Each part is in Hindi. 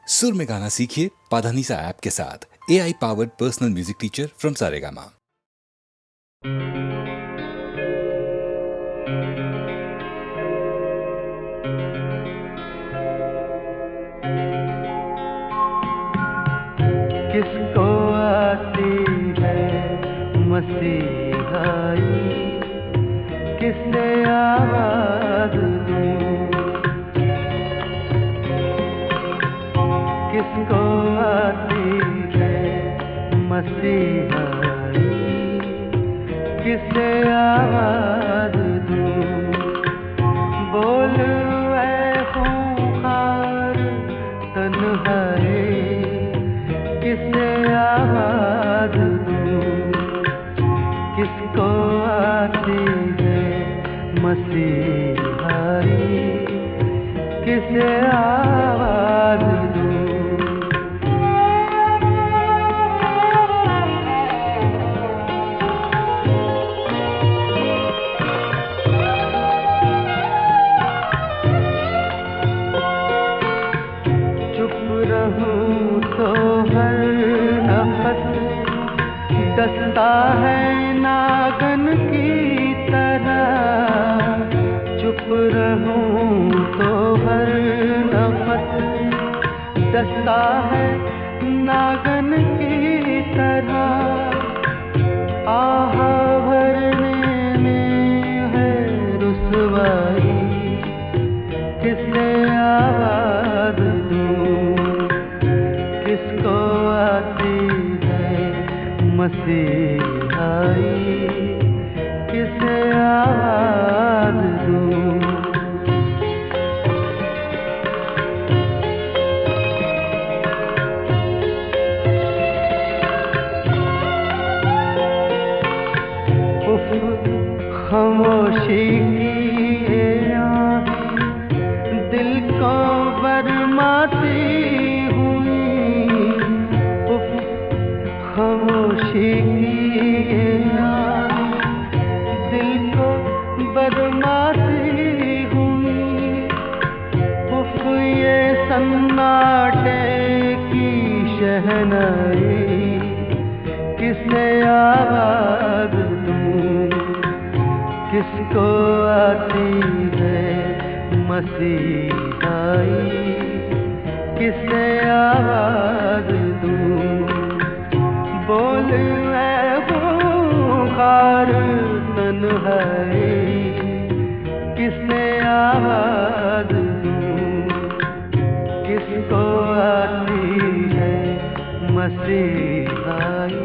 सुर में गाना सीखिए पाधानीसा ऐप के साथ। AI powered personal music teacher from Saregama. किसको आती है मसीहाई, किससे आवाज दूं, किसको आती है मसीहाई, किससे आवाज दूं। बोल ऐ खूंखार तन्हाई, किससे आवाज दूं। किसको आती है मसीहाई, किससे आवाज दूं। चुप रहूं तो हर नफस डसता है नागन की तरह। चुप रहूं तो हर नफस डसता है नागन की तरह। आह भरने में है रुसवाई, किससे आवाज दूं। किसको आती है मसीहाई, किससे आवाज दूं। उफ खामोशी की ये आँखें दिल को बरमाती हुई। उफ खामोशी की ये आँखें दिल को बरमाती हुई। उफ ये सन्नाटे की शहनाई, किससे आवाज दूं। किसको आती है मसीहाई, किससे आवाज दूं। बोल ऐ खूंखार तन्हाई, किससे आवाज दूं। किसको आती है मसीहाई,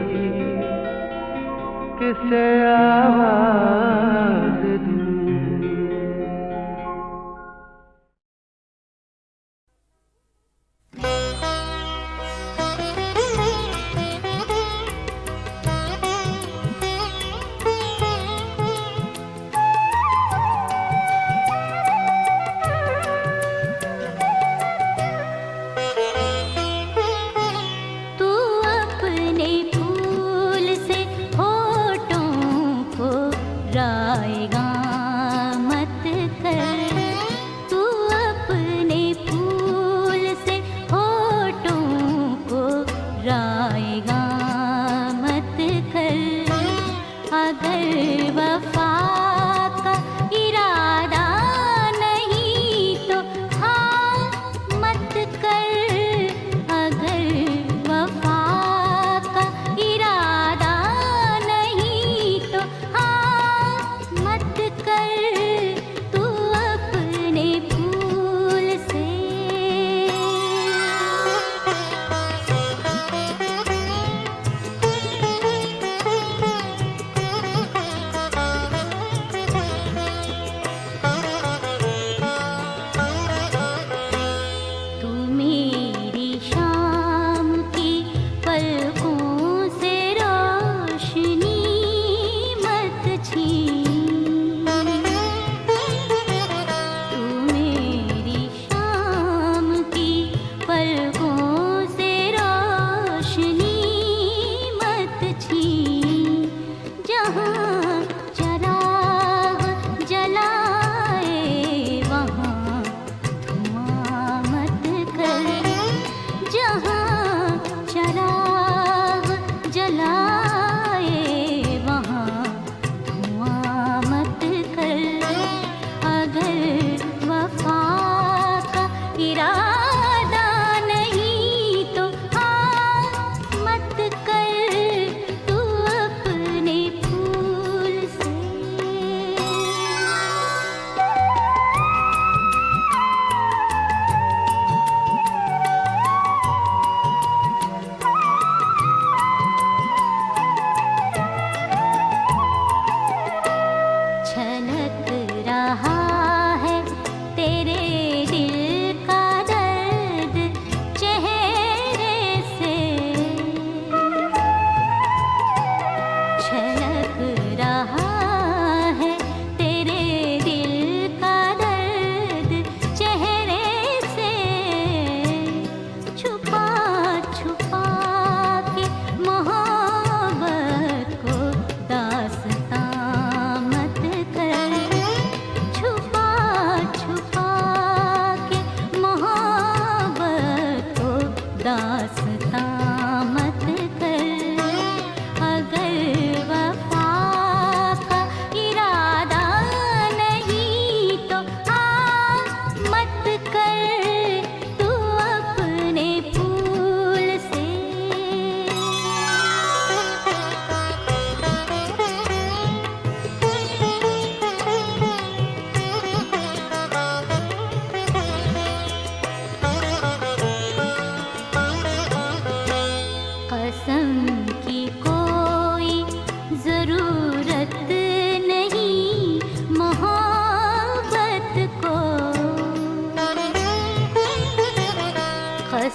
किससे आवाज दूं। तू अपने फूल से होठों को राएगा।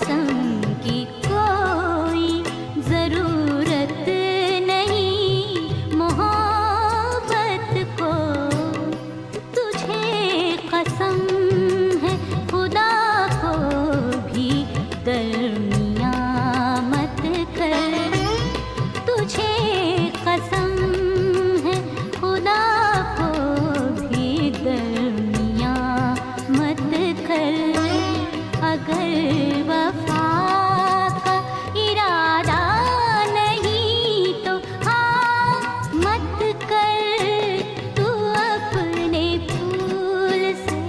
कसम की कोई जरूरत नहीं मोहब्बत को, तुझे कसम है खुदा को भी दरमियां मत कर, तुझे कसम है खुदा को भी दरमियां मत कर। अगर वफा का इरादा नहीं तो हाँ मत कर तू अपने फूल से।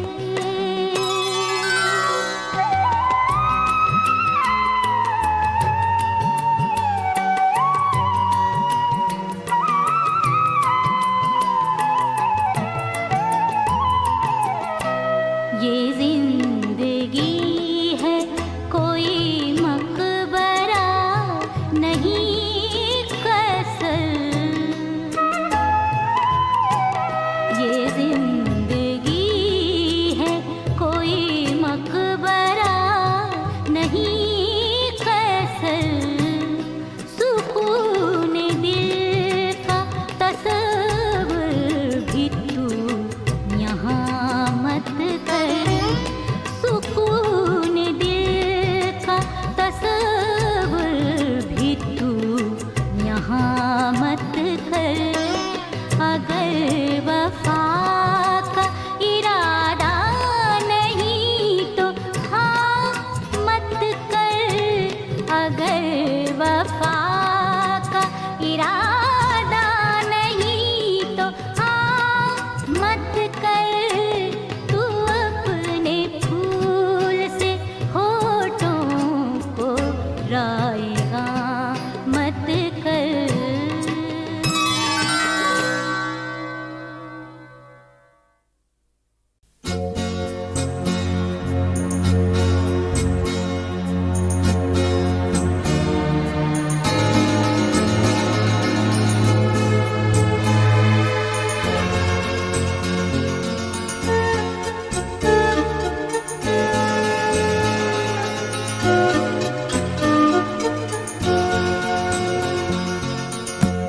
ये जिंदगी है कोई मकबरा नहीं कसर, ये जिंदगी है कोई मकबरा नहीं कसर, सुकून दिल का तसव्वुर भी तू यहाँ मत कर, सुकून दिल का तसव्वुर भी तू यहाँ मत कर। अगर वफा का इरादा नहीं तो हाँ मत कर, अगर वफा का इरादा नहीं तो हाँ मत कर तू अपने फूल से होठों को रायगा मत कर।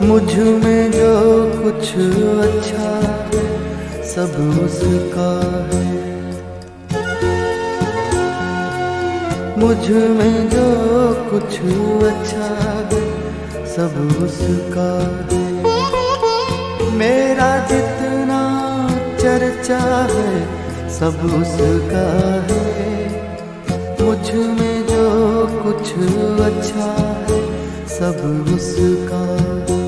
मुझ में जो कुछ अच्छा है सब उसका है, मुझ में जो कुछ अच्छा है सब उसका है, मेरा जितना चर्चा है सब उसका है, मुझ में जो कुछ अच्छा है सब उसका है।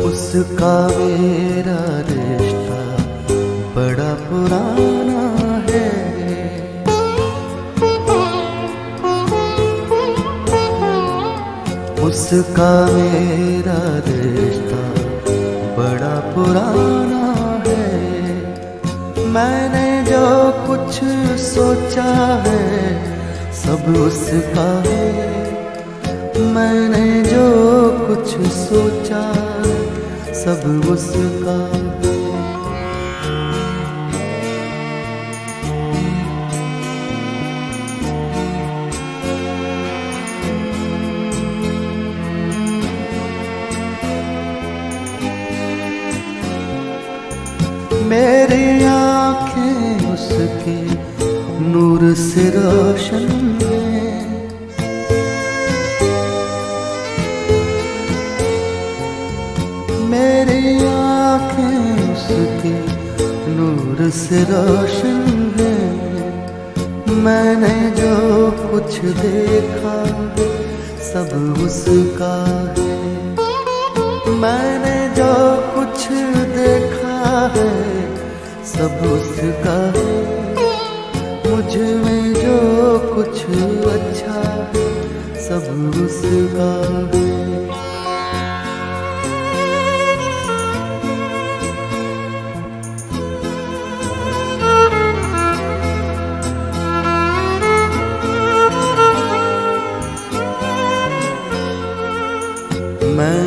उसका मेरा रिश्ता बड़ा पुराना है, उसका मेरा रिश्ता बड़ा पुराना है, मैंने जो कुछ सोचा है सब उसका है, मैंने जो कुछ सोचा है सब उसका है। मेरी आँखें उसके नूर से रोशन हैं, मेरी आँखें उसके नूर से रोशन हैं, मैंने जो कुछ देखा सब उसका है, मैंने जो कुछ देखा है सब उसका है, मुझ में जो कुछ अच्छा है सब उसका है।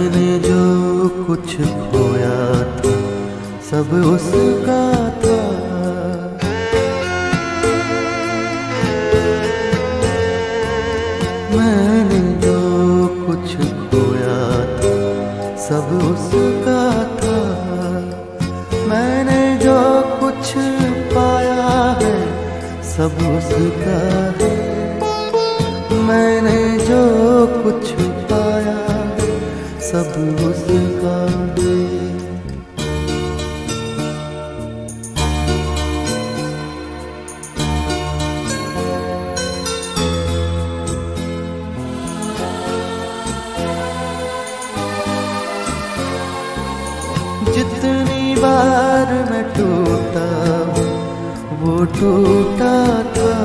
मैंने जो कुछ खोया था सब उसका था। मैंने जो कुछ खोया था सब उसका था। मैंने जो कुछ पाया है सब उसका है। मैंने जो कुछ पाया है सब उसका है। जितनी बार मैं टूटा हूँ वो टूटा था।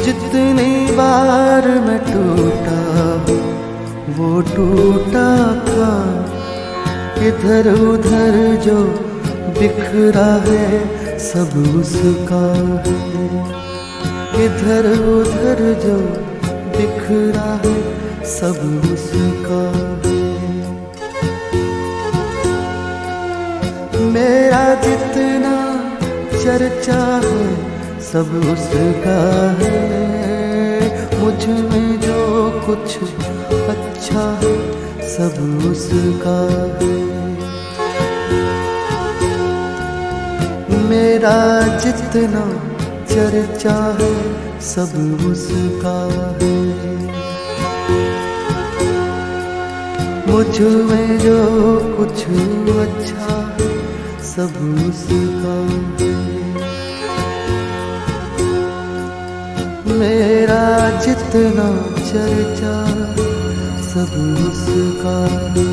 जितनी बार मैं टूटा हूँ वो टूटा था। इधर उधर जो बिखरा है सब उसका है। इधर उधर जो बिखरा है सब उसका है। मेरा जितना चर्चा है सब उसका है। मुझ में जो कुछ अच्छा है सब उसका है। मेरा जितना चर्चा है सब उसका है। मुझ में जो कुछ अच्छा है सब उसका है। मेरा जितना चर्चा सब उसका है।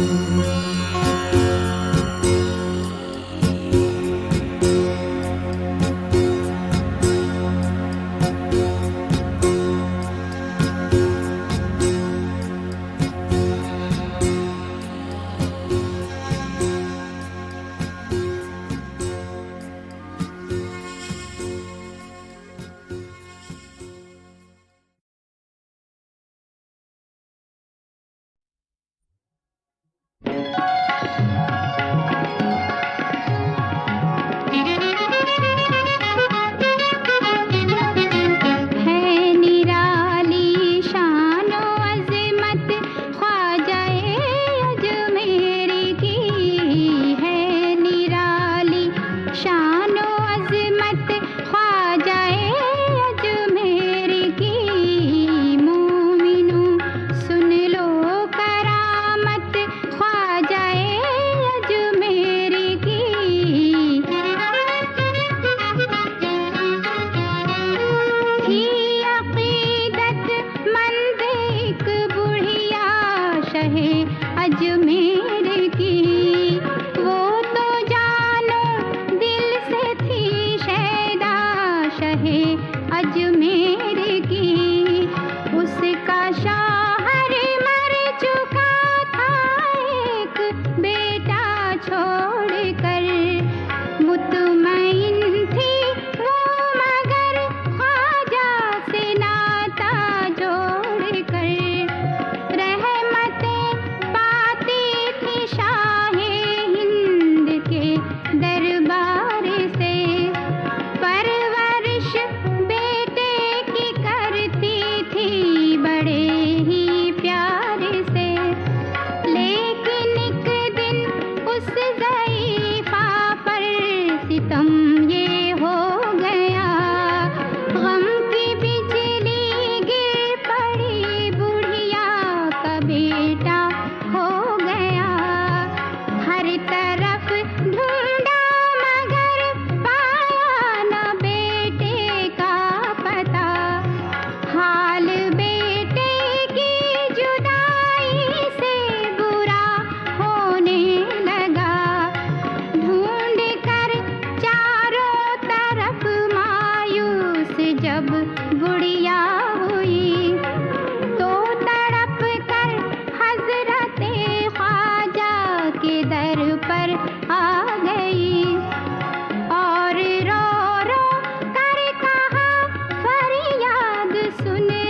सुन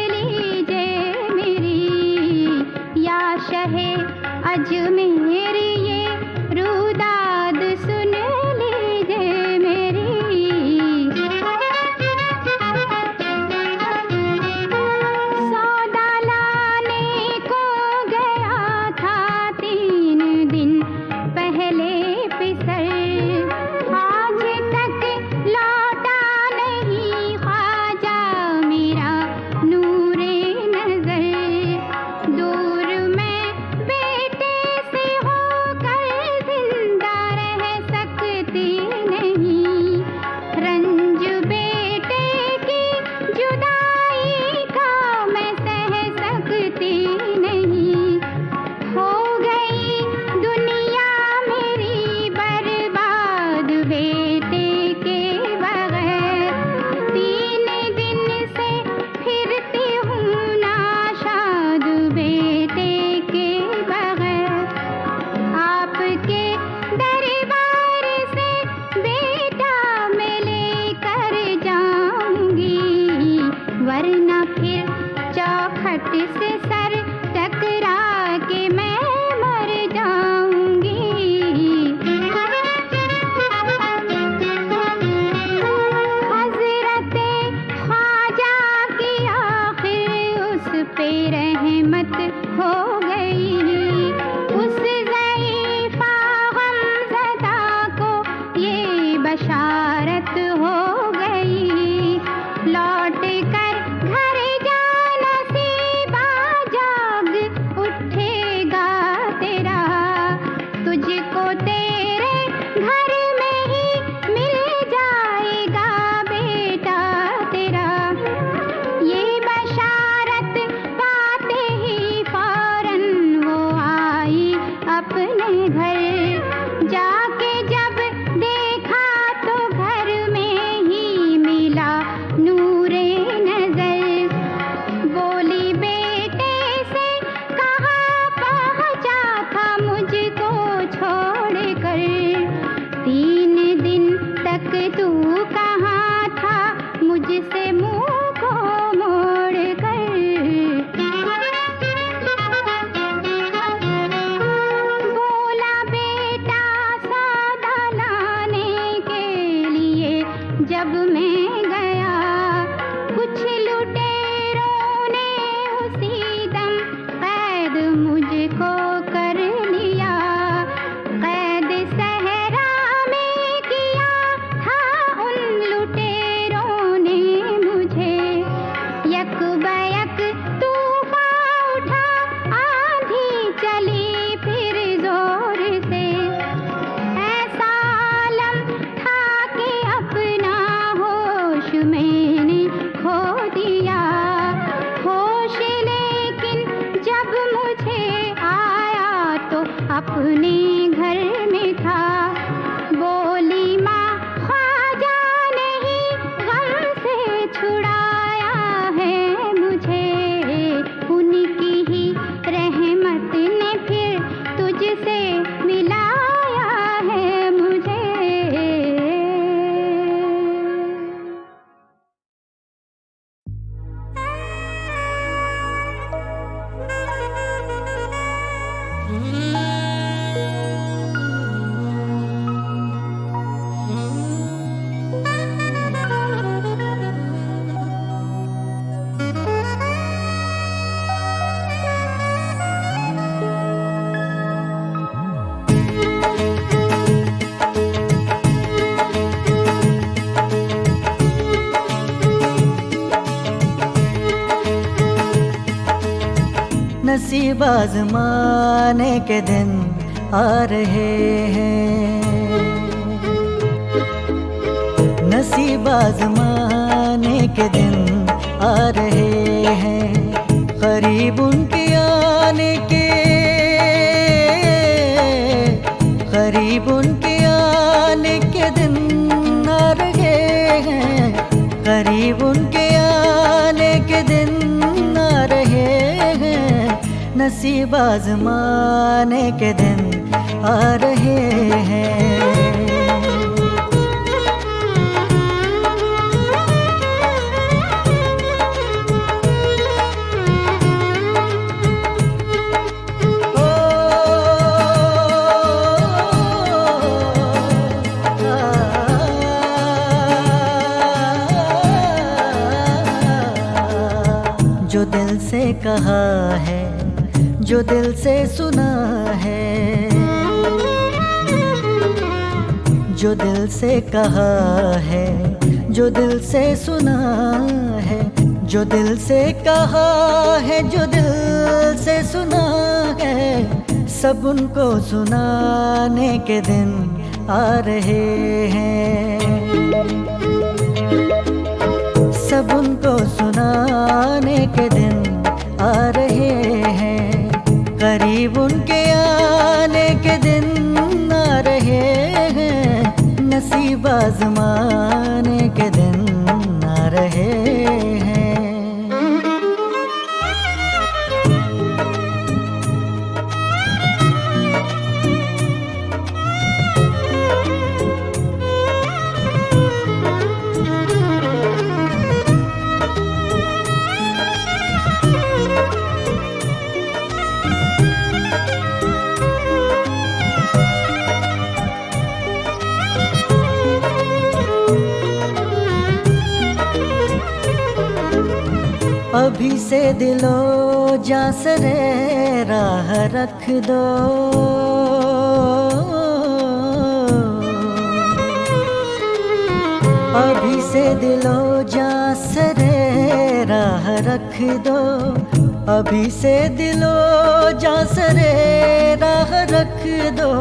में गया। कुछ लुटेरों ने उसी दम कैद मुझको कर लिया। कैद सहरा में किया था उन लुटेरों ने मुझे। यकबयक तूफान उठा, आंधी चली फिर जोर से। ऐसा आलम था कि अपना होश मैंने खो दिया। होश लेकिन जब मुझे आया तो अपने घर में था। बोली माँ ख्वाजा नहीं गम से छुड़ाया है मुझे। उनकी ही रहमत ने फिर तुझसे मिलाया है मुझे। नसीब आजमाने के दिन आ रहे हैं। नसीब आजमाने के दिन आ रहे हैं। करीब उनके आने के, करीब उनके आने के दिन आ रहे हैं। करीब उनके आने के दिन आ रहे हैं। नसीब आजमाने के दिन आ रहे हैं। जो दिल से कहा है, जो दिल से सुना है, जो दिल से कहा है, जो दिल से सुना है, जो दिल से कहा है, जो दिल से सुना है, सब उनको सुनाने के दिन आ रहे हैं। सब उनको सुनाने के दिन आ रहे हैं। करीब उनके आने के दिन आ रहे हैं। नसीब आजमाने के दिन आ रहे हैं। अभी से दिलो जा सरे राह रख दो। अभी से दिलो जा सरे राह रख दो। अभी से दिलो जा सरे राह रख दो।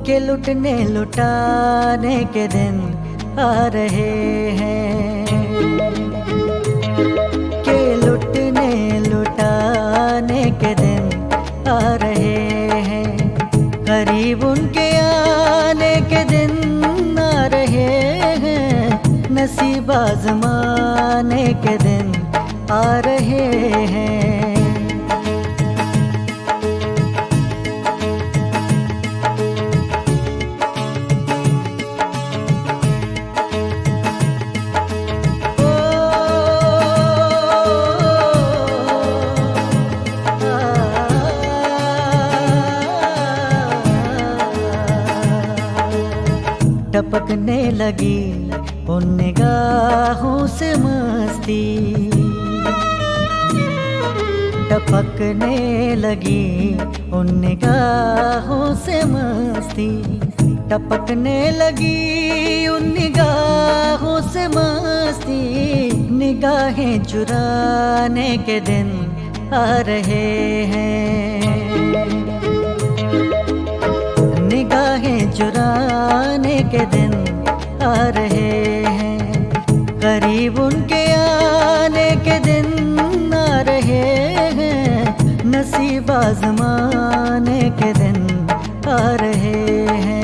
के लुटने लुटाने के दिन आ रहे हैं। लुटने लुटाने के दिन आ रहे हैं। करीब उनके आने के दिन आ रहे हैं। नसीब आजमाने के दिन आ रहे हैं। टपकने लगी उन निगाहों से मस्ती टपकने लगी, उन निगाहों से मस्ती टपकने लगी, उन निगाहों से मस्ती। निगाहें चुराने के दिन आ रहे हैं, निगाहें चुराने के दिन आ रहे हैं, करीब उनके आने के दिन आ रहे हैं, नसीब आजमाने के दिन आ रहे हैं।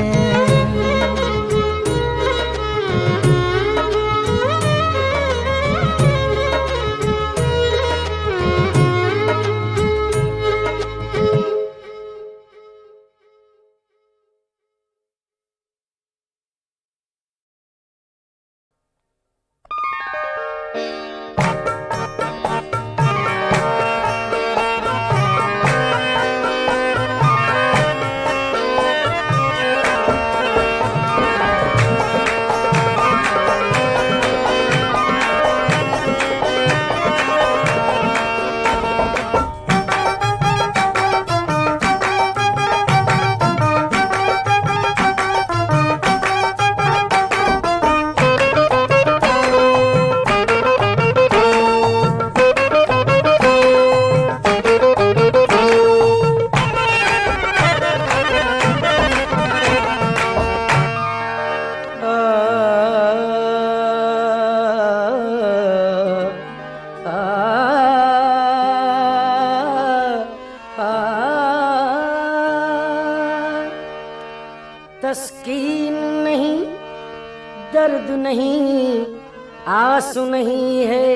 तस्कीन नहीं, दर्द नहीं, आंसू नहीं है,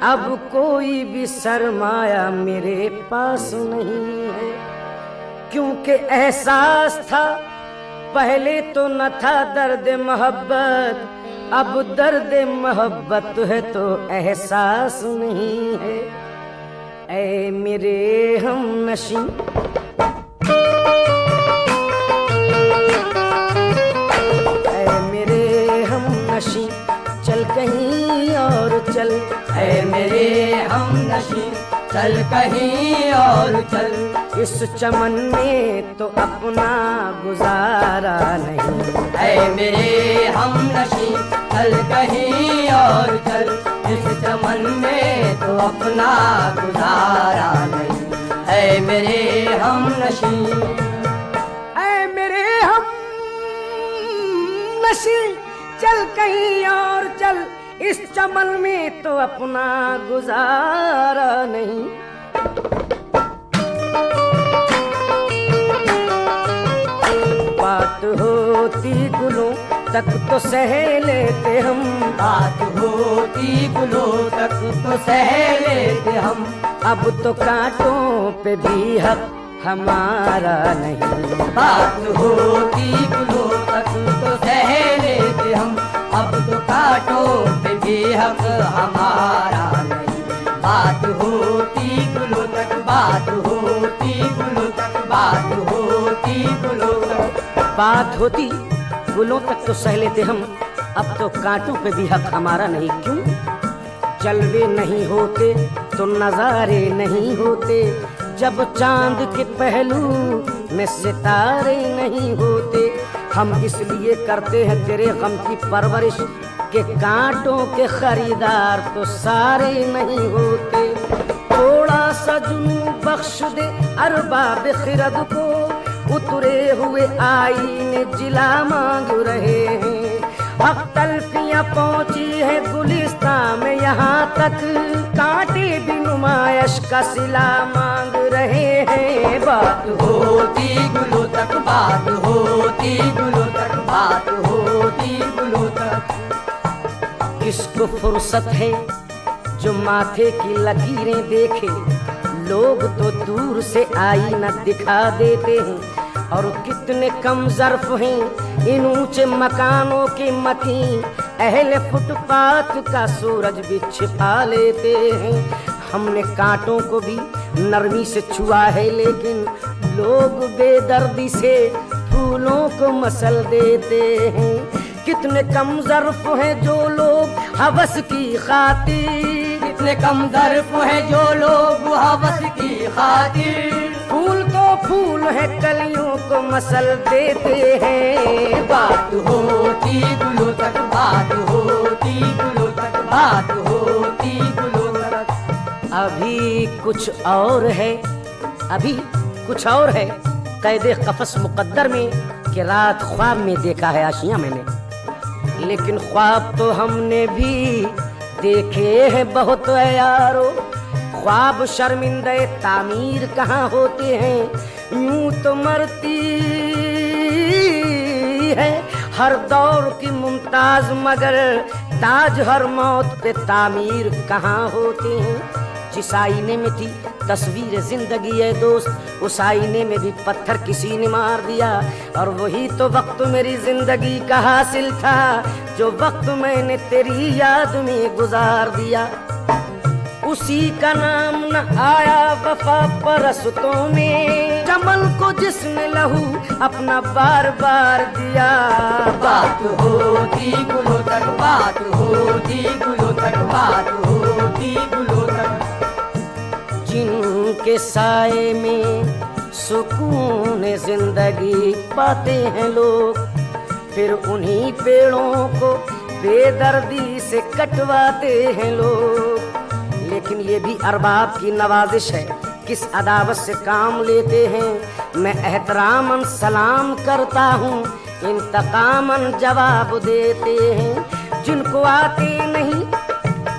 अब कोई भी सरमाया मेरे पास नहीं है। क्योंकि एहसास था पहले तो न था दर्द मोहब्बत, अब दर्द मोहब्बत है तो एहसास नहीं है। ऐ मेरे हमनशी हमनशी चल कहीं और चल, ऐ मेरे हमनशी चल कहीं और चल। इस चमन में तो अपना गुजारा नहीं, ऐ मेरे हमनशी चल कहीं और चल। इस चमन में तो अपना गुजारा नहीं, ऐ मेरे हमनशी। ऐ मेरे हमनशी चल कहीं और चल, इस चमन में तो अपना गुजारा नहीं। बात होती गुलों तक तो सह लेते हम, बात होती गुलों तक तो सह लेते हम। अब तो कांटों पे भी हक हमारा नहीं। बात होती गुलों तक तो सह लेते हम, अब तो कांटों पे भी हक हमारा नहीं। बात होती गुलों तक, बात होती गुलों तक, बात होती गुलों तक। बात होती गुलों तक तो सह लेते हम, अब तो कांटों पे भी हक हमारा नहीं। क्यों? जलवे नहीं होते तो नजारे नहीं होते, जब चांद के पहलू में सितारे नहीं होते। हम इसलिए करते हैं तेरे गम की परवरिश, के कांटों के खरीदार तो सारे नहीं होते। थोड़ा सा जुनू बख्श दे अरबाब खिरद को, उतरे हुए आईने जिला मांग रहे हैं। अब तल्फियां पहुंची है गुलिस्तां में यहाँ तक, कांटे भी नुमाइश का सिला मांग रहे हैं। बात होती गुलों तक, बात होती गुलों तक, बात होती गुलों तक। किसको फुर्सत है जो माथे की लकीरें देखे, लोग तो दूर से आईना दिखा देते हैं। और कितने कम ज़र्फ हैं इन ऊंचे मकानों के मकीन, अहले फुटपाथ का सूरज भी छिपा लेते हैं। हमने कांटों को भी नरमी से छुआ है, लेकिन लोग बेदर्दी से फूलों को मसल देते हैं। कितने कम ज़र्फ हैं जो लोग हवस की खातिर, कितने कम ज़र्फ है जो लोग हवस की खातिर, फूल तो फूल है कलियों को मसल देते हैं। बात होती गुलो तक, बात होती गुलो तक, बात होती गुलो तक। अभी कुछ और है, अभी कुछ और है। कैदे कफस मुकद्दर में कि रात ख्वाब में देखा है आशियां मैंने, लेकिन ख्वाब तो हमने भी देखे हैं बहुत है यारो। ख्वाब शर्मिंदे तामीर कहाँ होते हैं, यूं तो मरती है हर दौर की मुमताज, मगर ताज हर मौत पे तामीर कहाँ होते हैं। जिस आईने में थी तस्वीर जिंदगी है दोस्त, उस आईने में भी पत्थर किसी ने मार दिया। और वही तो वक्त मेरी जिंदगी का हासिल था, जो वक्त मैंने तेरी याद में गुजार दिया। उसी का नाम न आया वफा परस्तों में, चमन को जिसने लहू अपना बार बार दिया। बात होती गुलो तक, बात होती गुलो तक, बात होती गुलो तक। जिनके साए में सुकून जिंदगी पाते हैं लोग, फिर उन्हीं पेड़ों को बेदर्दी से कटवाते हैं लोग। लेकिन ये भी अरबाब की नवाजिश है, किस अदावत से काम लेते हैं। मैं एहतरामन सलाम करता हूँ, इंतकामन जवाब देते हैं। जिनको आते नहीं,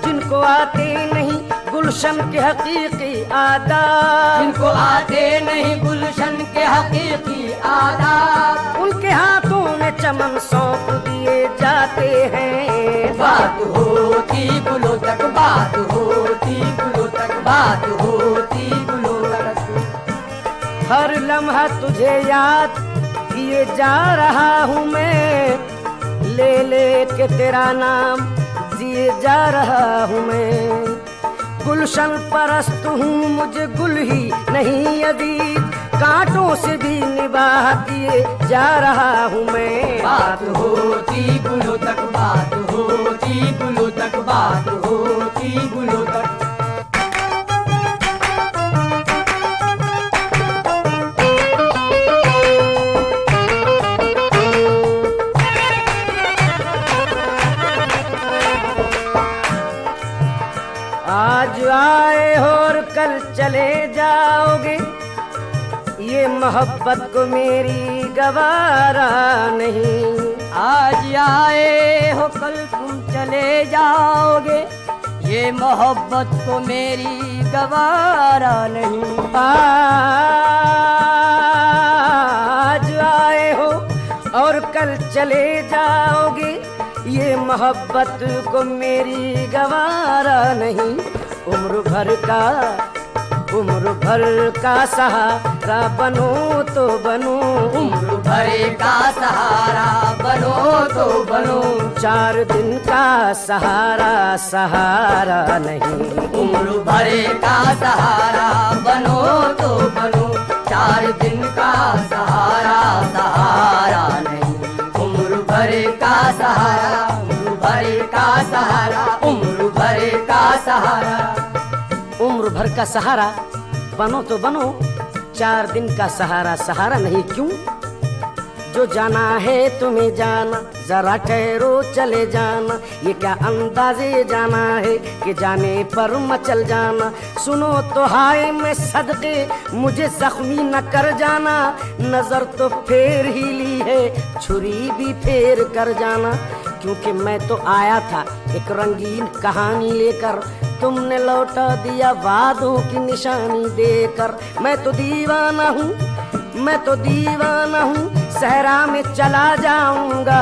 जिनको आते नहीं गुलशन के हकीकी आदाब, जिनको आते नहीं गुलशन के हकीकी आदाब, उनके हाथों में चमन सौंप दिए जाते हैं। बात होती गुलो तक, बात होती गुलो तक, बात होती गुलो तक। हर लम्हा तुझे याद किए जा रहा हूँ मैं, ले ले के तेरा नाम जिए जा रहा हूँ मैं। गुलशन परस्त हूँ मुझे गुल ही नहीं अजीज, कांटों से भी निबाह किए जा रहा हूँ मैं। बात होती गुलो तक, बात होती गुलो तक, बात होती गुलो तक। आज आए हो और कल चले जाओगे, ये मोहब्बत को मेरी गवारा नहीं। आज आए हो कल तुम चले जाओगे, ये मोहब्बत को मेरी गवारा नहीं। आज आए हो और कल चले जाओगे, ये मोहब्बत को मेरी गवारा नहीं। उम्र भर का सहारा बनो तो बनो, उम्र भर का सहारा बनो तो बनो, 4 दिन का सहारा सहारा नहीं। उम्र भर का सहारा बनो तो बनो, 4 दिन का सहारा सहारा नहीं। उम्र भर का सहारा, उम्र भर का सहारा, उम्र भर का सहारा। उम्र भर का सहारा बनो तो बनो, 4 दिन का सहारा सहारा नहीं। क्यों? जो जाना है तुम्हें जाना, जरा ठहरो चले जाना। ये क्या अंदाजे जाना है कि जाने पर मचल जाना। सुनो तो हाय मैं सदके, मुझे जख्मी न कर जाना। नजर तो फेर ही ली है, छुरी भी फेर कर जाना। क्योंकि मैं तो आया था एक रंगीन कहानी लेकर, तुमने लौटा दिया वादों की निशानी देकर। मैं तो दीवाना हूँ, मैं तो दीवाना हूँ, सहरा में चला जाऊंगा।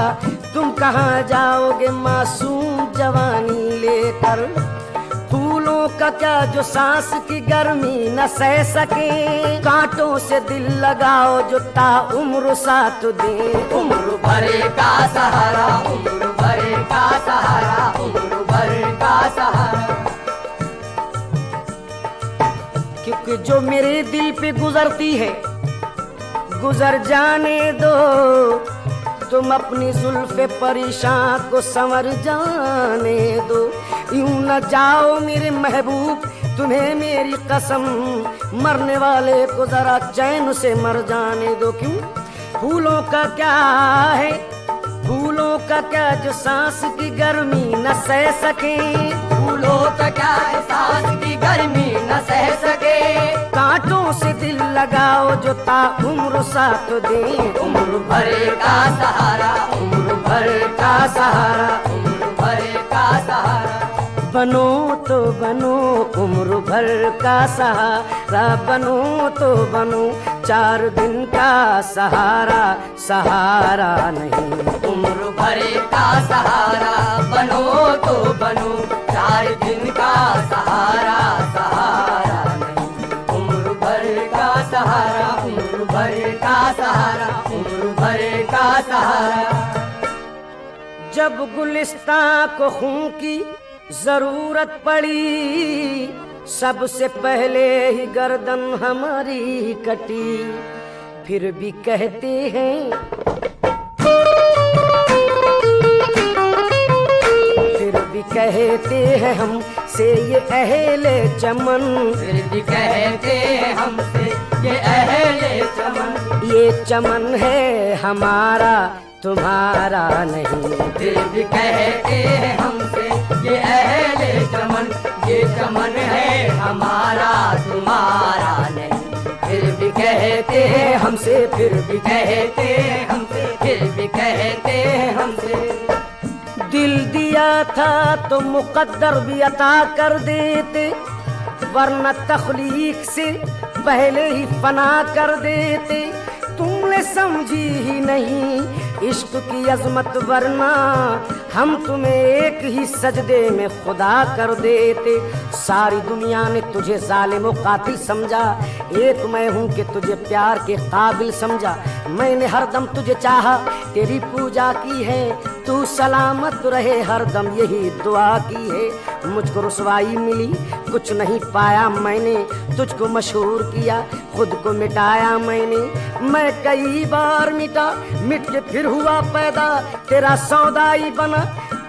तुम कहाँ जाओगे मासूम जवानी लेकर। फूलों का क्या जो सांस की गर्मी न सह सके, कांटों से दिल लगाओ जो ता उम्र साथ दे। उम्र भर का सहारा, उम्र भर का सहारा, उम्र भर का सहारा। क्योंकि जो मेरे दिल पे गुजरती है गुजर जाने दो, तुम अपनी जुल्फ़े परेशान को संवर जाने दो। यूं न जाओ मेरे महबूब तुम्हें मेरी कसम, मरने वाले को जरा चैन से मर जाने दो। क्यों फूलों का क्या है, फूलों का क्या जो सांस की गर्मी न सह सके। फूलों का क्या एहसास की गर्मी न सह सके। कांटों से दिल लगाओ जो ता उम्र साथ दे। उम्र भर का सहारा, उम्र भर का सहारा, उम्र भर का सहारा। बनो तो बनो उम्र भर का सहारा, बनो तो बनो 4 दिन का सहारा, सहारा नहीं। उम्र भर का सहारा बनो तो बनो, 4 दिन का सहारा, सहारा नहीं। उम्र भर का सहारा, उम्र भर का सहारा, उम्र भर का सहारा। जब गुलिस्तां को खून की जरूरत पड़ी, सबसे पहले ही गर्दन हमारी कटी। फिर भी कहते हैं, फिर भी कहते हैं हमसे ये अहले चमन। फिर भी कहते हैं हमसे ये अहले चमन। ये चमन है हमारा तुम्हारा नहीं। फिर भी कहते हैं हमसे ये अहले चमन, ये चमन है हमारा तुम्हारा नहीं। फिर भी कहते हैं हमसे, फिर भी कहते हैं हमसे, फिर भी कहते हैं हमसे। दिल दिया था तो मुकद्दर भी अता कर देते, वरना तख्लीक से पहले ही फना कर देते। तुमने समझी ही नहीं इश्क की अजमत, वरना हम तुम्हें एक ही सजदे में खुदा कर देते। सारी दुनिया ने तुझे जालिम व कातिल समझा, एक मैं हूँ कि तुझे प्यार के काबिल समझा। मैंने हरदम तुझे चाहा, तेरी पूजा की है, तू सलामत रहे हरदम यही दुआ की है। मुझको रुसवाई मिली कुछ नहीं पाया मैंने, तुझको मशहूर किया खुद को मिटाया मैंने। मैं कई बार मिटा, मिट के फिर हुआ पैदा, तेरा सौदाई बना,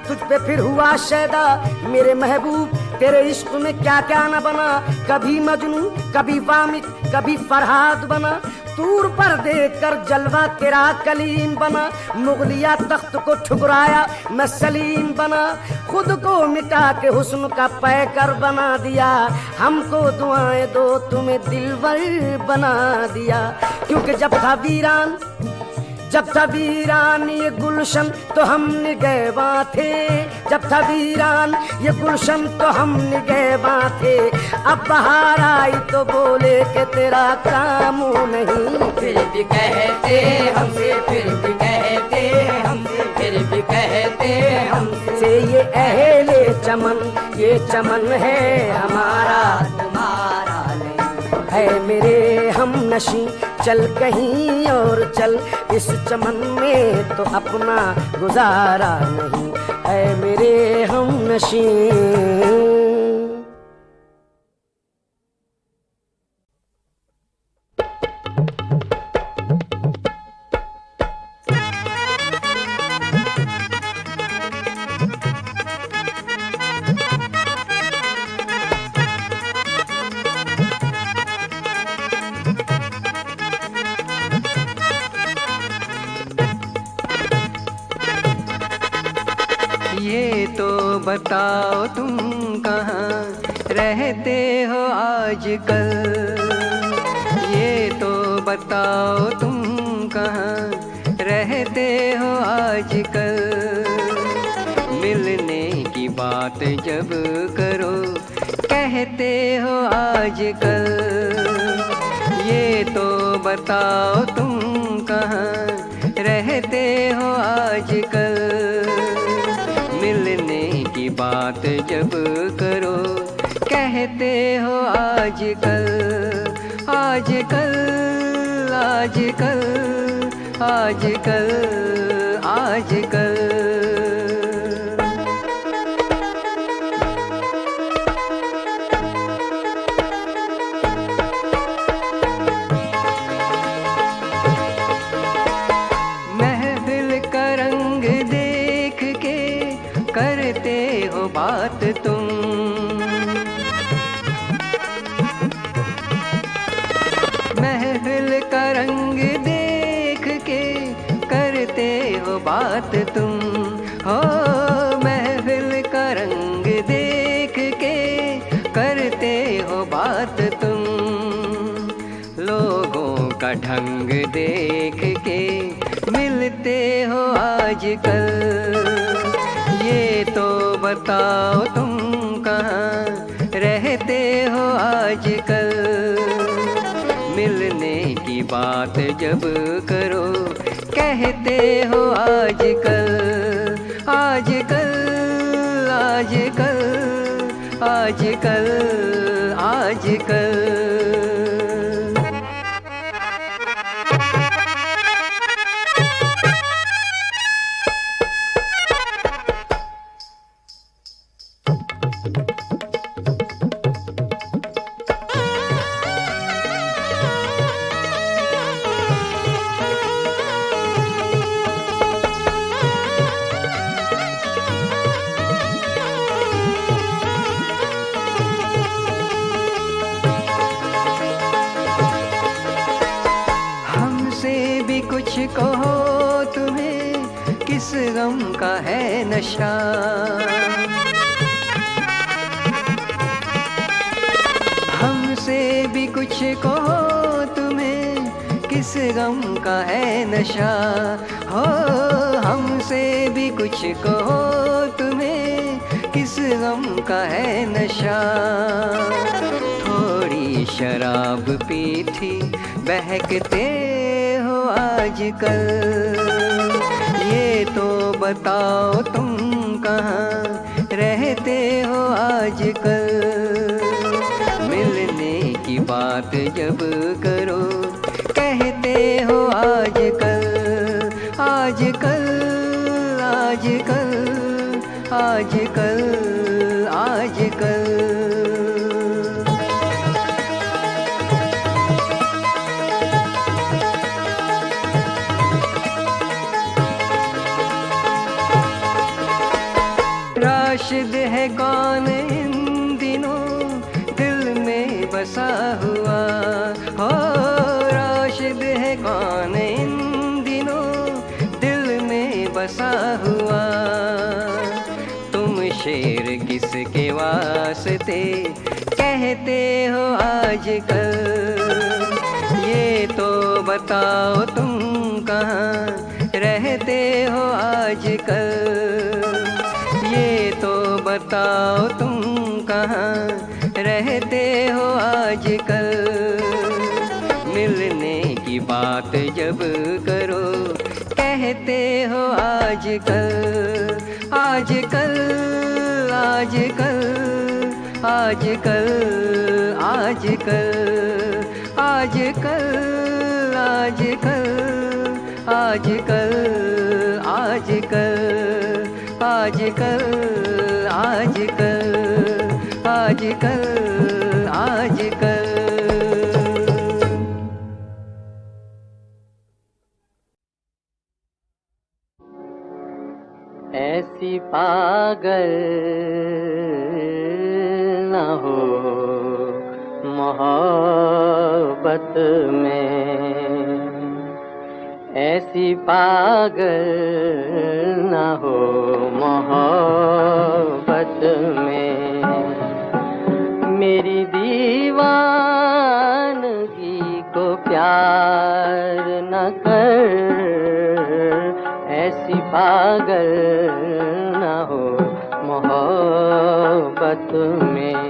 तुझ पे फिर हुआ शैदा। मेरे महबूब तेरे इश्क में क्या क्या न बना, कभी मजनू, कभी वामिक, कभी फरहाद बना। तूर पर देखकर जलवा तेरा कलीम बना, मुगलिया तख्त को ठुकराया मैं सलीम बना। खुद को मिटा के हुस्न का पैकर बना दिया, हमको दुआएं दो तुम्हें दिलवर बना दिया। क्योंकि जब था वीरान, जब था वीरान ये गुलशन तो हम निगहबां थे। जब था वीरान ये गुलशन तो हम निगहबां थे। अब बहार आई तो बोले कि तेरा काम नहीं। फिर भी कहते हमसे, फिर भी कहते हमसे, फिर भी कहते हमसे। से ये अहले चमन, ये चमन है हमारा तुम्हारा नहीं। है मेरे हम नशी, चल कहीं और चल, इस चमन में तो अपना गुजारा नहीं। है मेरे हम नशी। ये तो बताओ तुम कहाँ रहते हो आजकल। ये तो बताओ तुम कहाँ रहते हो आजकल। मिलने की बात जब करो कहते हो आजकल। ये तो बताओ तुम कहाँ रहते हो आजकल। मिलने की बात जब करो कहते हो आजकल। आजकल आजकल आजकल आजकल। महफिल का बात तुम। महफिल का रंग देख के करते हो बात तुम, हो महफिल का रंग देख के करते हो बात तुम। लोगों का ढंग देख के मिलते हो आजकल, ये तो बताओ तुम कहाँ रहते हो आजकल। मिलने की बात जब करो कहते हो आजकल, आजकल आजकल आजकल आजकल। कुछ कहो तुम्हें किस गम का है नशा, हमसे भी कुछ कहो तुम्हें किस गम का है नशा। हो हमसे भी कुछ कहो तुम्हें किस गम का है नशा। थोड़ी शराब पी थी बहकते हो आजकल, ये तो बताओ तुम कहाँ रहते हो आजकल। मिलने की बात जब करो कहते हो आजकल, आजकल आजकल आजकल आजकल। राशिद है कौन इन दिनों दिल में बसा हुआ, हो राशिद है कौन इन दिनों दिल में बसा हुआ। तुम शेर किसके वास्ते कहते हो आजकल, ये तो बताओ तुम कहाँ रहते हो आजकल। ये तो बताओ तुम कहाँ रहते हो आजकल। मिलने की बात जब करो कहते हो आजकल, आजकल आजकल आजकल आजकल आजकल आजकल आजकल आजकल आजकल आजकल आजकल आजकल। ऐसी पागल न हो मोहब्बत में, ऐसी पागल न हो मोहब्बत में। मेरी दीवानगी को प्यार न कर, ऐसी पागल न हो मोहब्बत में।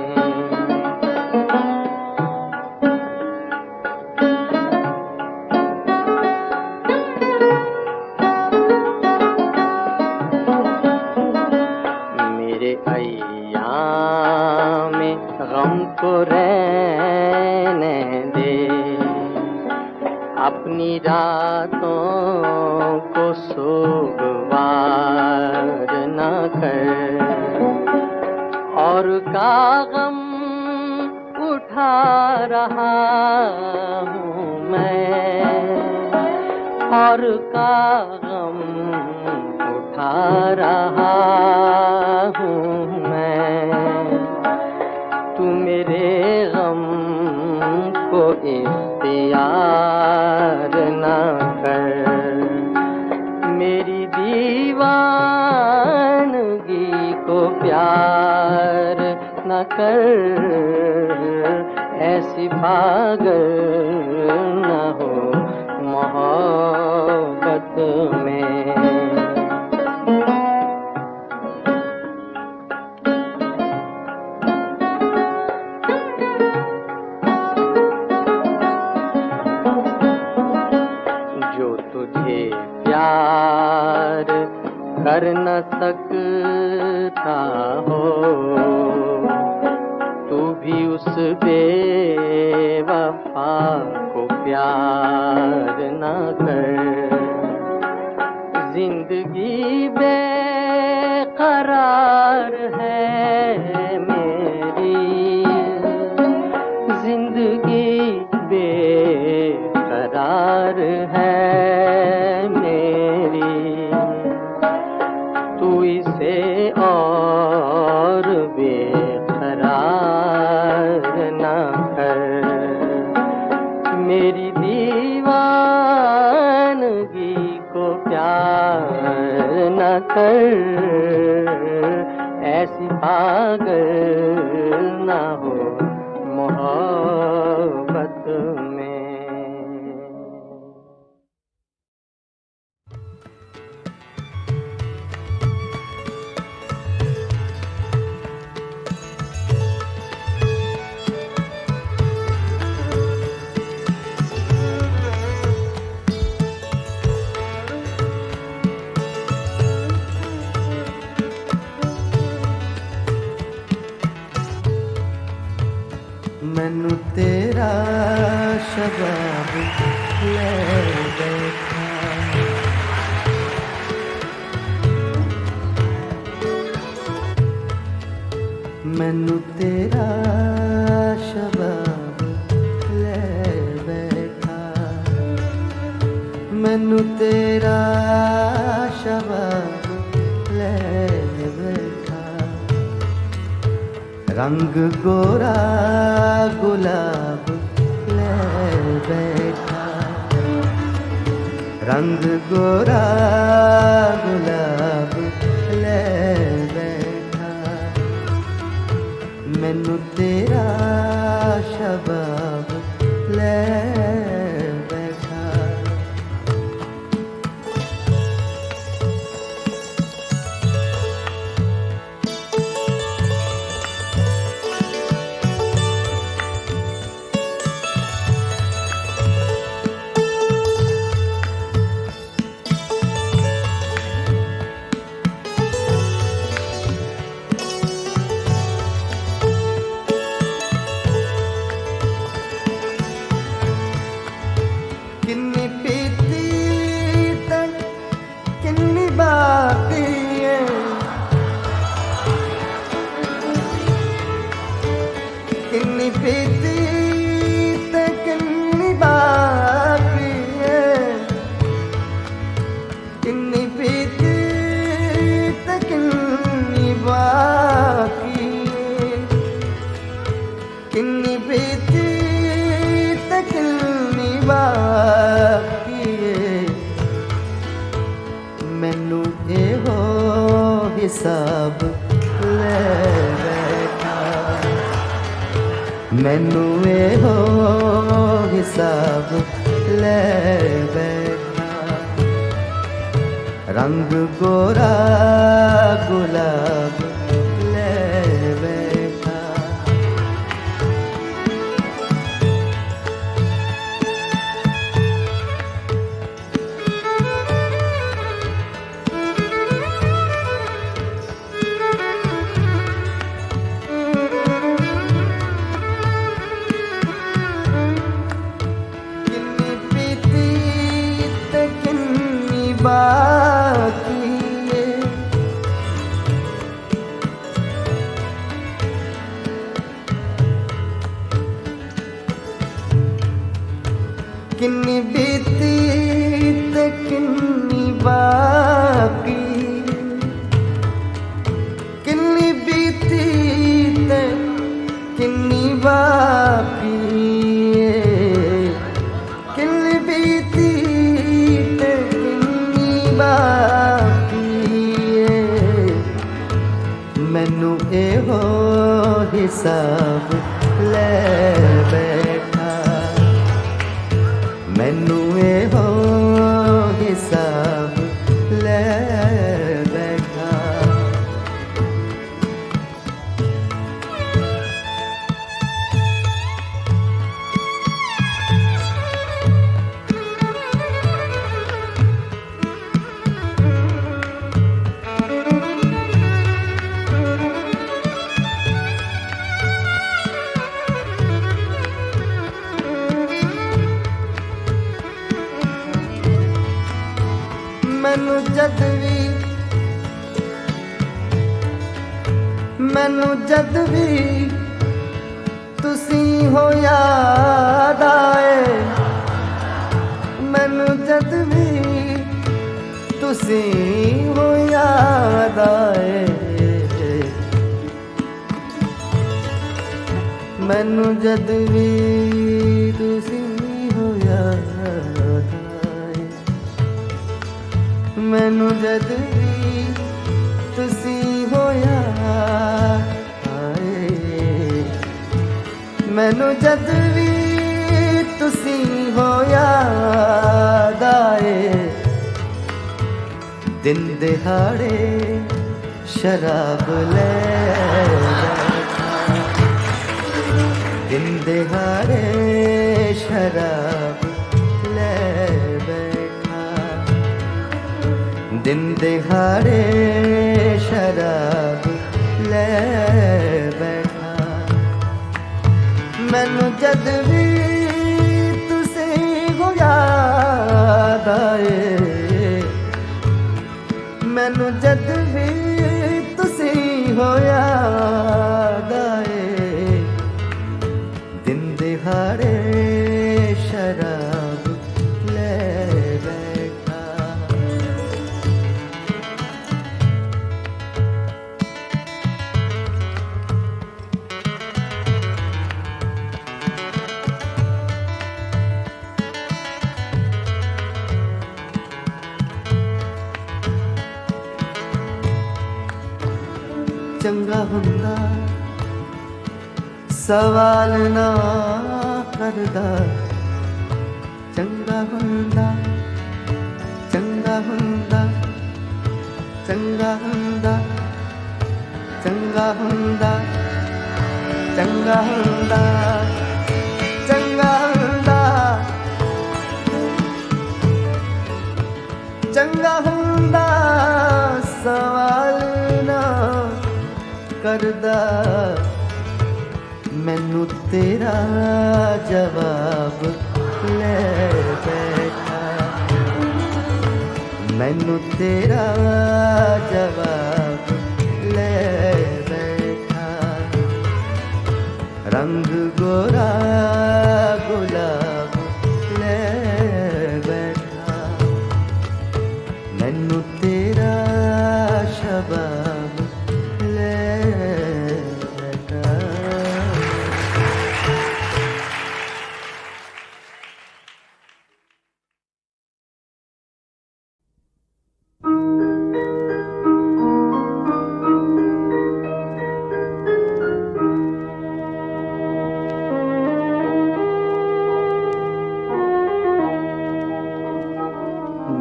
को रहने दे, अपनी रातों को सोगवार न कर। और का गम उठा रहा हूँ मैं, और का गम उठा रहा हूँ मैं। न कर, ऐसी पागल न हो मोहब्बत में। जो तुझे प्यार कर न सकता हो, तू भी उस बेवफा को प्यार न कर। जिंदगी बेकरार है मेरी, जिंदगी बेकरार है मेरी, तू इसे और बेकरार न कर। मेरी दीवानगी को प्यार न कर, ऐसी पागल न हो मोहब्बत में। मैनू तेरा शबाब ले बैठा, मैनू तेरा शबाब ले बैठा, मैनू तेरा शबाब ले बैठा। रंग गोरा गुलाब ले बैठा, रंग गोरा गुलाब ले बैठा। मैनू तेरा शबाब ले बैठा। किन्नी पीती तक किन्नी बाकी है, किन्नी पीती तक किन्नी बाकी है, किन्नी पीती तक किन्नी बाकी है, किन्नी पीती तक किन्नी बाकी है। मैनू एहो हिसाब ले बैठा, मैनू एहो हिसाब ले बैठा। रंग गोरा गुलाब ले बैठा। किन्नी पीती ते किन्नी बाकी है, किन्नी बीती ते किन्नी बाकी, किन्नी बीती ते किन्नी बाकी, किन्नी बीती ते किन्नी बाकी। मैनू एहो हिसाब ले बैठा मैनू एहो हिसाब ले बैठा मैनू जद भी तुसी हो याद आए मैनू जद भी तुसी हो याद आए मैनू जद भी तुसी हो याद आए मैनू जद भी तुसी हो याद आए मैनू जद भी तुसी हो याद आए दिन दिहाड़े शराब ले बैठा दिन दिहाड़े शराब ले बैठा दिन दिहाड़े शराब ले बैठा मैनू जद भी तुसी हो याद आए मैनू जद भी तुसी हो याद आए दिन दिहाड़े शराब ले बैठा चंगा हुंदा सवाल ना करदा चंगा हुंदा चंगा हुंदा चंगा हुंदा चंगा हुंदा चंगा हुंदा चंगा हुंदा चंगा हुंदा सवाल ना करदा मैनू तेरा जवाब ले बैठा मैनू तेरा जवाब ले बैठा रंग गोरा गुलाब ले बैठा मैनू तेरा शबाब ले बैठा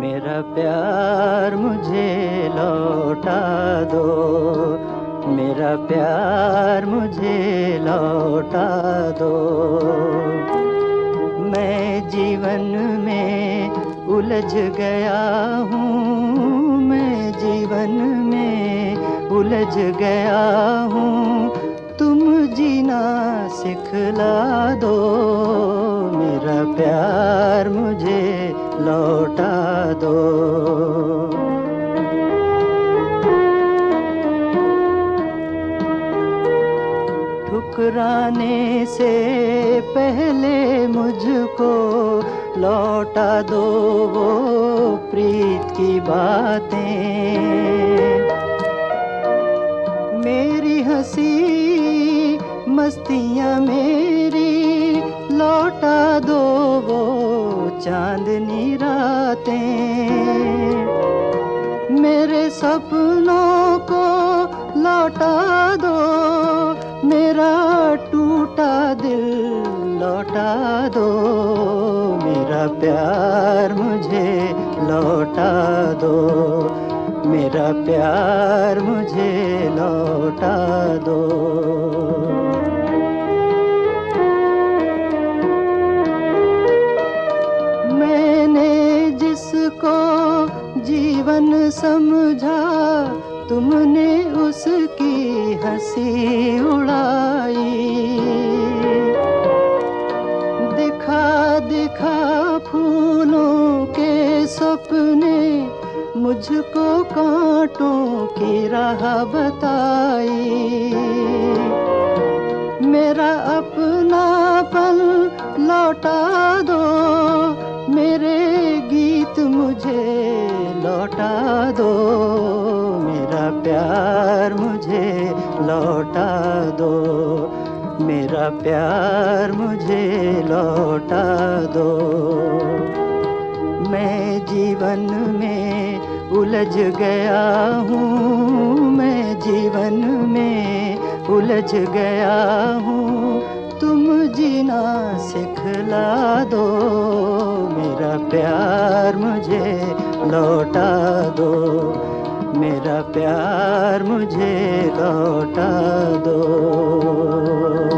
मेरा प्यार मुझे लौटा दो मेरा प्यार मुझे लौटा दो मैं जीवन में उलझ गया हूँ मैं जीवन में उलझ गया हूँ तुम जीना सिखला दो मेरा प्यार मुझे लौटा दो ठुकराने से पहले मुझको लौटा दो वो प्रीत की बातें मेरी हंसी मस्तियाँ मेरी लौटा दो वो चांदनी रातें मेरे सपनों को लौटा दो मेरा लौटा दो, मेरा प्यार मुझे लौटा दो, मेरा प्यार मुझे लौटा दो। मैंने जिसको जीवन समझा, तुमने उसकी हंसी उड़ाई। दिखा दिखा फूलों के सपने, मुझको कांटों की राह बताई। मेरा अपनापन लौटा दो, मेरे गीत मुझे लौटा दो, मेरा प्यार मुझे लौटा दो, मेरा प्यार मुझे लौटा दो। मैं जीवन में उलझ गया हूँ, मैं जीवन में उलझ गया हूँ, तुम जीना सिखला दो, मेरा प्यार मुझे लौटा दो, मेरा प्यार मुझे लौटा दो।